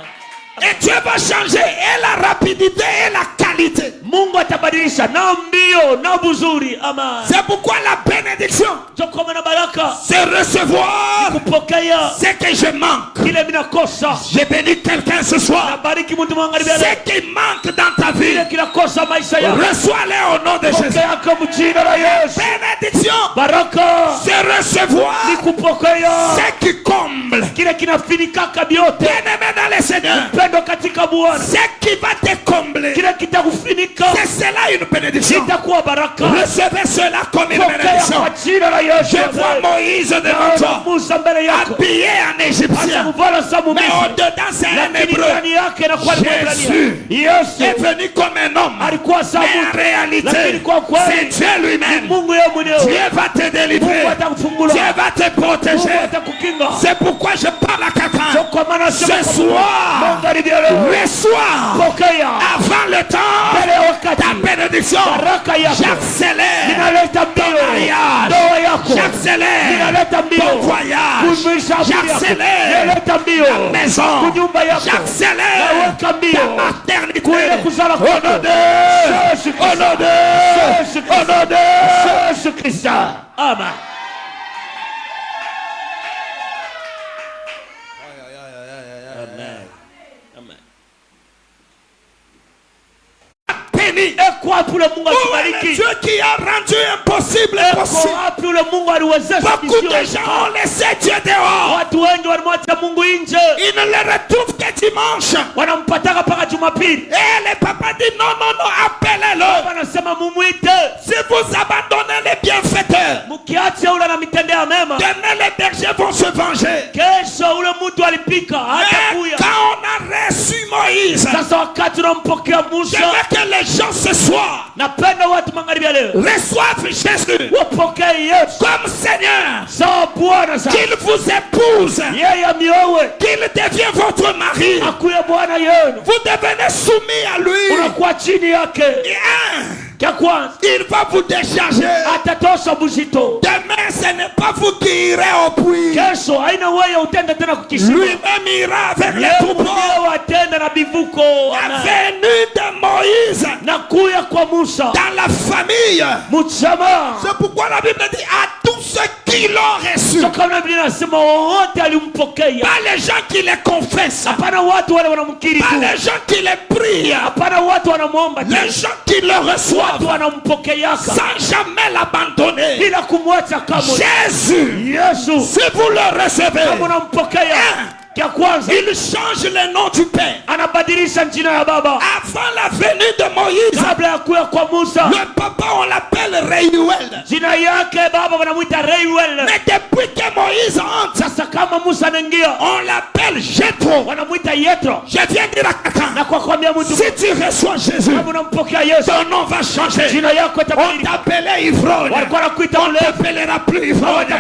Et Dieu va changer et la rapidité et la qualité. Mungu atabadilisha na mbio na buzuri. Amen. C'est pourquoi la bénédiction, Jokoma na baraka c'est recevoir kupokea ce que je manque. kile minakosa. J'ai béni quelqu'un ce soir. Nabariki mtu mwa magharibi ya leo. Ce qui manque dans ta vie, Kile kinakosa maisha yako. reçois-les au nom de Jésus. Pokea kwa jina la Yesu. Bénédiction, Baraka c'est recevoir ni kupokea ce qui comble. kile kinafinikaka vyote. Bien-aimé dans le Seigneur, Pendo katika Bwana. ce qui va te combler, Kile kitakufinika c'est cela une bénédiction. itakuwa baraka. Recevez cela comme une Pokea bénédiction. kwa jina la Yesu. Je vois Moïse devant toi. Musa habillé en égyptien. Mais au-dedans, c'est un hébreu. Jésus est venu comme un homme. Mais en réalité, c'est Dieu lui-même. Dieu va te délivrer. Dieu va te protéger. C'est pourquoi je parle à quelqu'un. Ce soir, reçois avant le temps ta bénédiction. J'accélère ton mariage. J'accélère ton voyage. J'accélère ta maison. J'accélère ta maternité. Au nom de Jésus-Christ. Amen. Et quoi pour le monde Dieu qui a rendu impossible possible. Beaucoup de gens ont laissé Dieu dehors. Ils ne le retrouvent que dimanche. Et les papas disent non, appelez-le. Si vous abandonnez les bienfaiteurs, demain les bergers vont se venger. Mais quand on a reçu Moïse, je veux que les gens ce soir reçoivent Jésus comme Seigneur, qu'il vous épouse, qu'il devienne votre mari. Vous devenez soumis à lui. Il va vous décharger. Demain, ce n'est pas vous qui irez au puits. Lui-même ira avec les troupeaux. La venue de Moïse dans la famille. C'est pourquoi la Bible dit à tous ceux qui l'ont reçu. Pas les gens qui les confessent. Pas les gens qui les prient. Les gens qui le reçoivent sans jamais l'abandonner. Jésus, si vous le recevez, il change le nom du Père. Avant la venue de Moïse, le papa on l'appelle Reuel. Mais depuis que Moïse entre, on l'appelle Jéthro. Je viens dire à quelqu'un, si tu reçois Jésus, ton nom va changer. On t'appelait ivrogne, on t'appellera plus ivrogne. On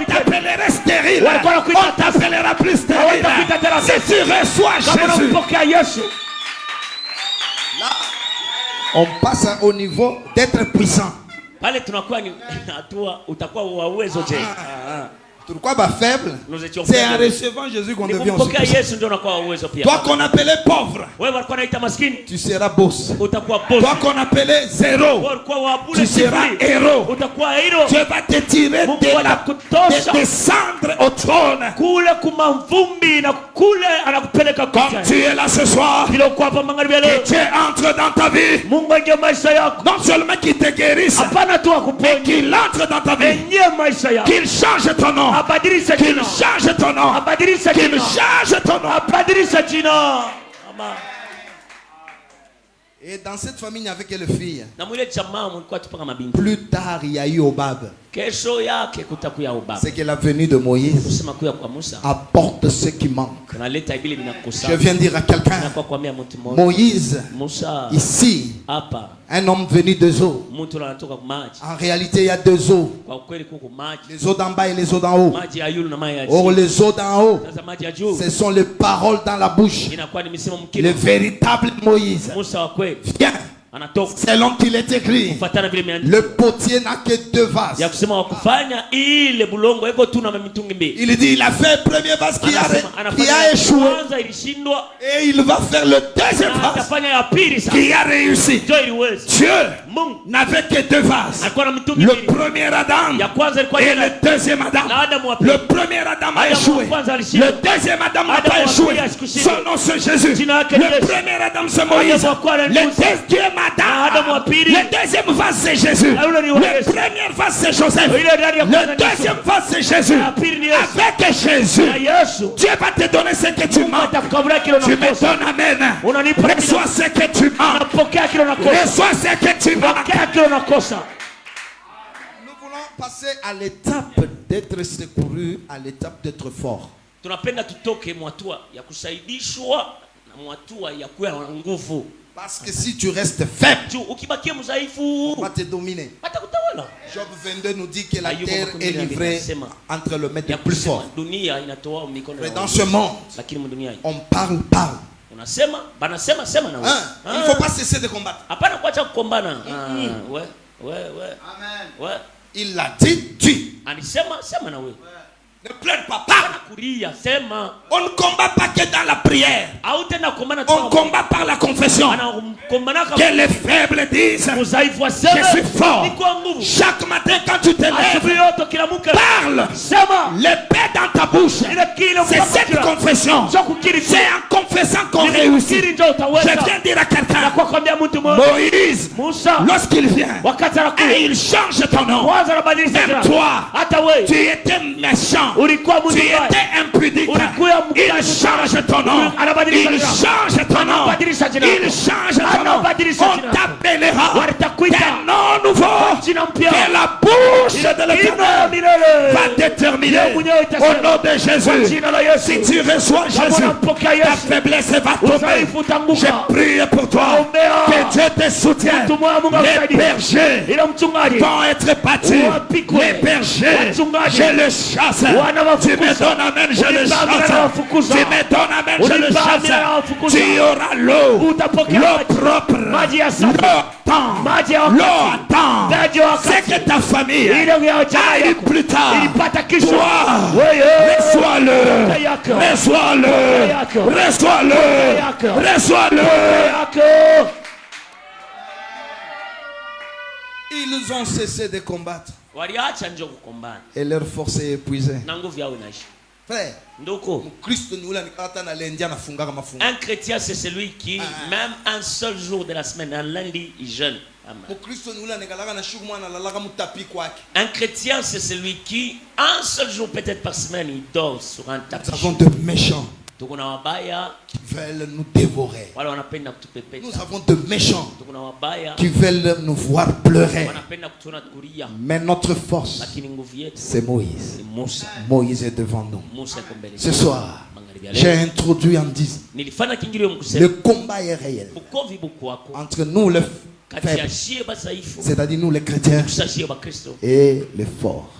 t'appellera stérile, on t'appellera plus stérile. Si tu reçois Jésus, là, on passe au niveau d'être puissant. Pourquoi faible? C'est en recevant Jésus qu'on devient aussi puissant. Toi qu'on appelait pauvre, tu seras boss. Toi qu'on appelait zéro, tu seras héros. Dieu va te tirer de descendre au trône. Comme tu es là ce soir, que Dieu entre dans ta vie. Non seulement qu'il te guérisse, mais qu'il entre dans ta vie. Qu'il change ton nom. Qu'il change ton nom. Qu'il change ton nom. Et dans cette famille, il n'y avait que les filles. Plus tard, il y a eu Obab. C'est que la venue de Moïse apporte ce qui manque. Je viens dire à quelqu'un, Moïse, ici, un homme venu de eaux. En réalité, il y a deux eaux. Les eaux d'en bas et les eaux d'en haut. Or, les eaux d'en haut, ce sont les paroles dans la bouche. Le véritable Moïse. Viens. Selon qu'il est écrit, le potier n'a que deux vases. Il dit, il a fait le premier vase qui a échoué. Et il va faire le deuxième vase qui a réussi. Dieu n'avait que deux vases. Le premier Adam et le deuxième Adam. Le premier Adam a échoué. Le deuxième Adam n'a pas échoué. Son nom c'est Jésus. Le premier Adam c'est Moïse. Le deuxième le deuxième vase c'est Jésus. Le premier vase c'est Joseph. Le deuxième vase c'est Jésus. Avec Jésus, Dieu va te donner ce que tu manques. Tu me donnes amen. Reçois ce que tu manques. Reçois ce que tu manques. passer à l'étape d'être secouru, à l'étape d'être fort. Parce que si tu restes faible, on va te dominer. Job 22 nous dit que la terre est livrée entre le maître le plus fort. Mais dans ce monde, on parle. Il ne faut pas cesser de combattre. Amen. Il l'a dit, tu. Ne pleure pas, parle. On ne combat pas que dans la prière. On combat par la confession. Que les faibles disent, je suis fort. Chaque matin quand tu te lèves, parle. L'épée dans ta bouche. C'est cette confession. C'est en confessant qu'on réussit. Je viens dire à quelqu'un, Moïse, lorsqu'il vient et il change ton nom, même toi, tu étais méchant, tu étais impudique, il change ton nom, il change ton nom, il change ton nom, on t'appellera un nom nouveau que la bouche de l'Éternel va déterminer au nom de Jésus. Si tu reçois Jésus, ta faiblesse va tomber. Je prie pour toi que Dieu te soutienne. Les bergers vont être battus. Les bergers, je le chasse. Tu me donnes amen, je le chasse. Tu me donnes amen, je le chasse. Tu auras l'eau propre, l'eau temps. C'est que ta famille aille plus tard. Toi, reçois-le. Ils ont cessé de combattre. Et leur force est épuisée. Frère, un chrétien c'est celui qui, même un seul jour de la semaine, un lundi, il jeûne. Un chrétien c'est celui qui, un seul jour peut-être par semaine, il dort sur un tapis. Nous avons de méchants qui veulent nous dévorer. Nous avons de méchants qui veulent nous voir pleurer. Mais notre force, c'est Moïse. Moïse est devant nous. Ce soir, j'ai introduit en disant, le combat est réel entre nous les faibles, c'est-à-dire nous les chrétiens, et les forts.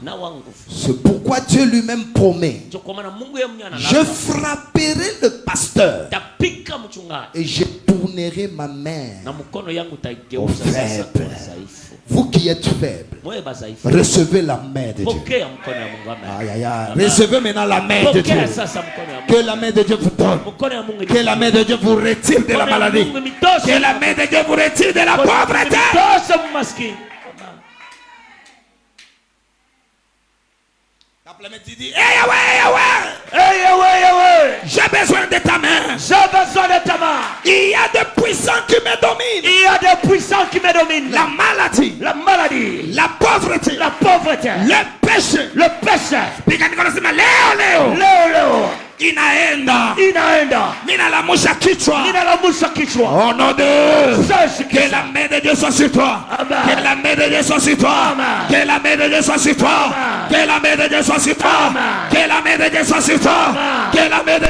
C'est pourquoi Dieu lui-même promet, je frapperai le pasteur et je tournerai ma main aux faibles. Vous qui êtes faibles, recevez la main de Dieu. Recevez maintenant la main de Dieu. Que la main de Dieu vous donne. Que la main de Dieu vous retire de la maladie. Que la main de Dieu vous retire de la pauvreté. J'ai besoin de ta main. Il y a des puissants qui me dominent. La maladie. La pauvreté. Le péché. Léo. Inaenda. Mina la musha kichwa. Au nom de que la main de Dieu soit sur toi. Que la main de Dieu soit sur toi. Que la main de Dieu soit sur toi. Que la main de Dieu soit sur toi. Que la main de Dieu soit sur toi. Que la main de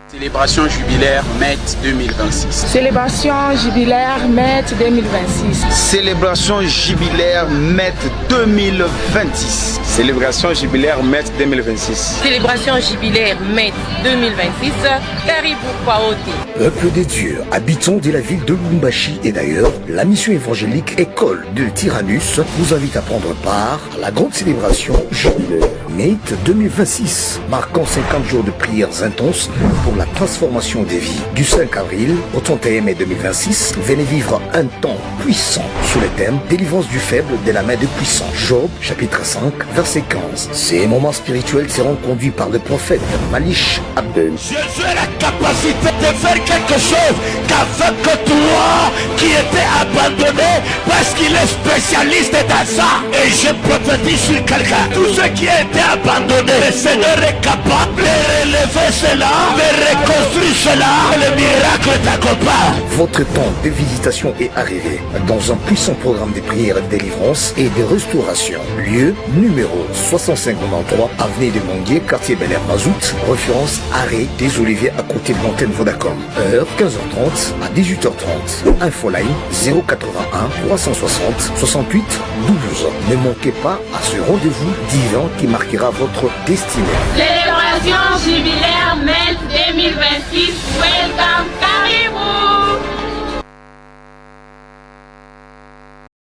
Célébration jubilaire MET 2026. Célébration jubilaire MET 2026. Célébration jubilaire MET 2026. Célébration jubilaire MET 2026. Célébration jubilaire MET 2026. Caribou Kwaote. Peuple des dieux, habitants de la ville de Lubumbashi et d'ailleurs, la mission évangélique École de Tyrannus vous invite à prendre part à la grande célébration jubilaire MET 2026, marquant 50 jours de prières intenses pour la transformation des vies. Du 5 avril au 31 mai 2026, venez vivre un temps puissant sous le thème délivrance du faible de la main du puissant. Job, chapitre 5, verset 15. Ces moments spirituels seront conduits par le prophète Malish Abdel. Jésus a la capacité de faire quelque chose qu'avec toi qui était abandonné parce qu'il est spécialiste dans ça. Et je prophétise sur quelqu'un. Tout ce qui a été abandonné, le Seigneur est capable de relever cela, de reconstruire cela. Le miracle t'accompagne. Votre temps de visitation est arrivé dans un puissant programme de prière de délivrance et de restauration. Lieu numéro 6593, avenue de Monguier, quartier Bel Air Mazout, référence arrêt des Oliviers à côté de l'antenne Vodacom. Heure 15h30 à 18h30. Infoline 081 360 68 12. Ne manquez pas à ce rendez-vous divin qui marquera votre destinée. Célébration jubilaire